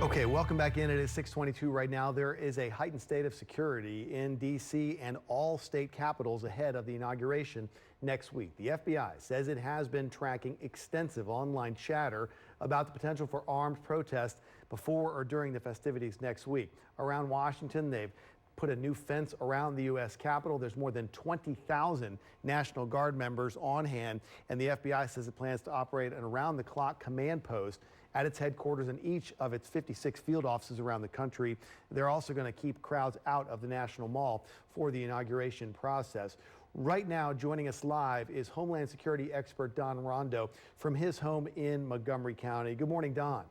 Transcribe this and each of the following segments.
Okay, welcome back in. It is 6:22 right now. There is a heightened state of security in D.C. and all state capitals ahead of the inauguration next week. The FBI says it has been tracking extensive online chatter about the potential for armed protest before or during the festivities next week. Around Washington, they've put a new fence around the U.S. Capitol. There's more than 20,000 National Guard members on hand, and the FBI says it plans to operate an around-the-clock command post at its headquarters in each of its 56 field offices around the country. They're also going to keep crowds out of the National Mall for the inauguration process. Right now, joining us live is Homeland Security expert Don Rondo from his home in Montgomery County. Good morning, Don.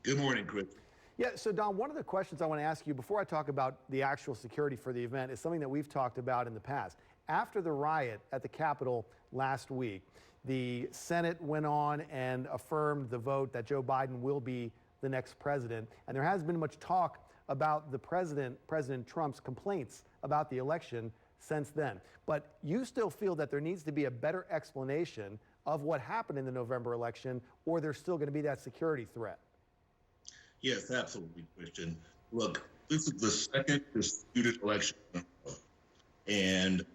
Good morning, Chris. Yeah, so Don, one of the questions I want to ask you before I talk about the actual security for the event is something that we've talked about in the past. After the riot at the Capitol last week, the Senate went on and affirmed the vote that Joe Biden will be the next president. And there has been much talk about the President Trump's complaints about the election since then. But you still feel that there needs to be a better explanation of what happened in the November election, or there's still going to be that security threat? Yes, absolutely, Christian. Look, this is the second disputed election, and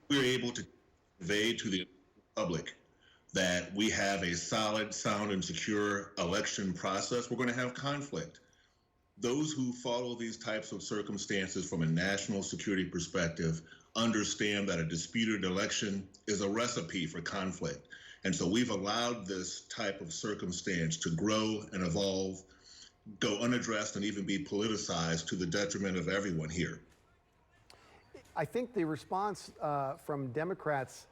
we're able to convey to the public that we have a solid, sound, and secure election process. We're going to have conflict. Those who follow these types of circumstances from a national security perspective understand that a disputed election is a recipe for conflict. And so we've allowed this type of circumstance to grow and evolve, go unaddressed, and even be politicized to the detriment of everyone here. I think the response from Democrats,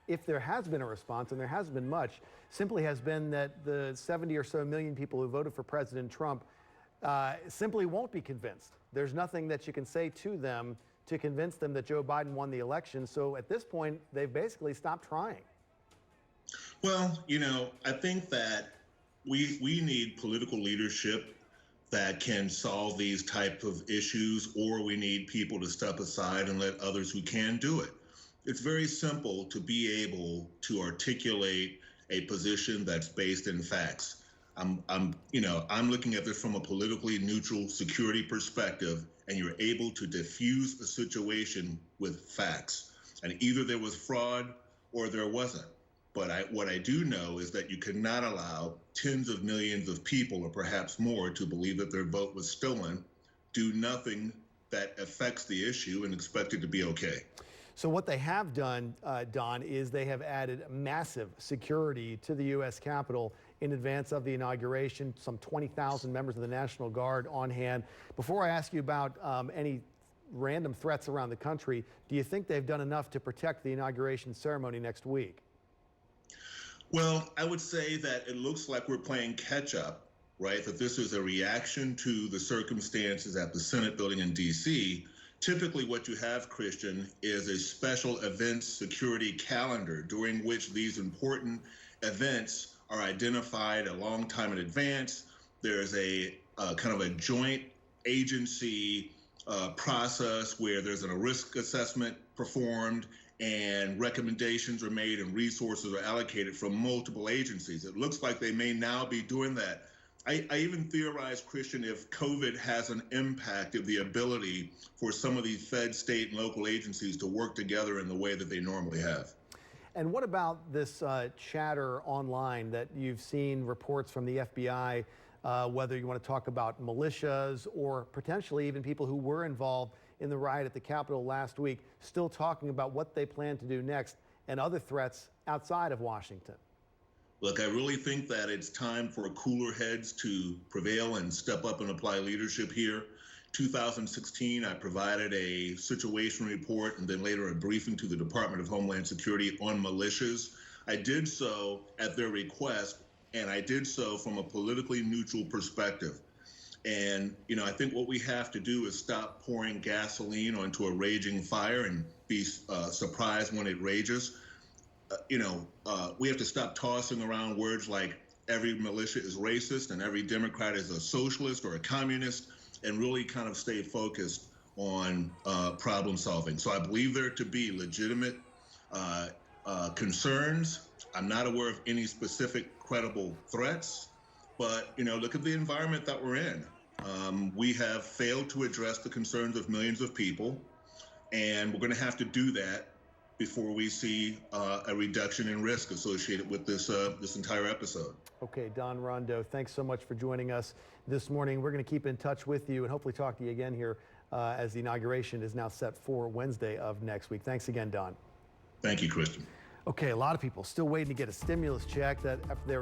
if there has been a response, and there has been much, simply has been that the 70 or so million people who voted for President Trump simply won't be convinced. There's nothing that you can say to them to convince them that Joe Biden won the election. So at this point, they've basically stopped trying. Well, I think that we need political leadership that can solve these type of issues, or we need people to step aside and let others who can do it. It's very simple to be able to articulate a position that's based in facts. I'm looking at this from a politically neutral security perspective, and you're able to diffuse a situation with facts. And either there was fraud or there wasn't. But what I do know is that you cannot allow tens of millions of people, or perhaps more, to believe that their vote was stolen, do nothing that affects the issue, and expect it to be okay. So what they have done, Don, is they have added massive security to the U.S. Capitol in advance of the inauguration, some 20,000 members of the National Guard on hand. Before I ask you about any random threats around the country, do you think they've done enough to protect the inauguration ceremony next week? Well, I would say that it looks like we're playing catch up, right? That this is a reaction to the circumstances at the Senate building in D.C. Typically what you have, Christian, is a special events security calendar during which these important events are identified a long time in advance. There's a kind of a joint agency process where there's a risk assessment performed, and recommendations are made and resources are allocated from multiple agencies. It looks like they may now be doing that. I even theorize, Christian, if COVID hasn't impacted the ability for some of these fed, state, and local agencies to work together in the way that they normally have. And what about this chatter online that you've seen reports from the FBI, whether you want to talk about militias or potentially even people who were involved in the riot at the Capitol last week, still talking about what they plan to do next and other threats outside of Washington? Look, I really think that it's time for cooler heads to prevail and step up and apply leadership here. 2016, I provided a situation report and then later a briefing to the Department of Homeland Security on militias. I did so at their request, and I did so from a politically neutral perspective. And, I think what we have to do is stop pouring gasoline onto a raging fire and be surprised when it rages. We have to stop tossing around words like every militia is racist and every Democrat is a socialist or a communist, and really kind of stay focused on problem solving. So I believe there to be legitimate concerns. I'm not aware of any specific credible threats, but look at the environment that we're in. We have failed to address the concerns of millions of people, and we're going to have to do that before we see a reduction in risk associated with this entire episode. Okay, Don Rondo, thanks so much for joining us this morning. We're going to keep in touch with you and hopefully talk to you again here as the inauguration is now set for Wednesday of next week. Thanks again, Don. Thank you, Kristen. Okay, a lot of people still waiting to get a stimulus check that after their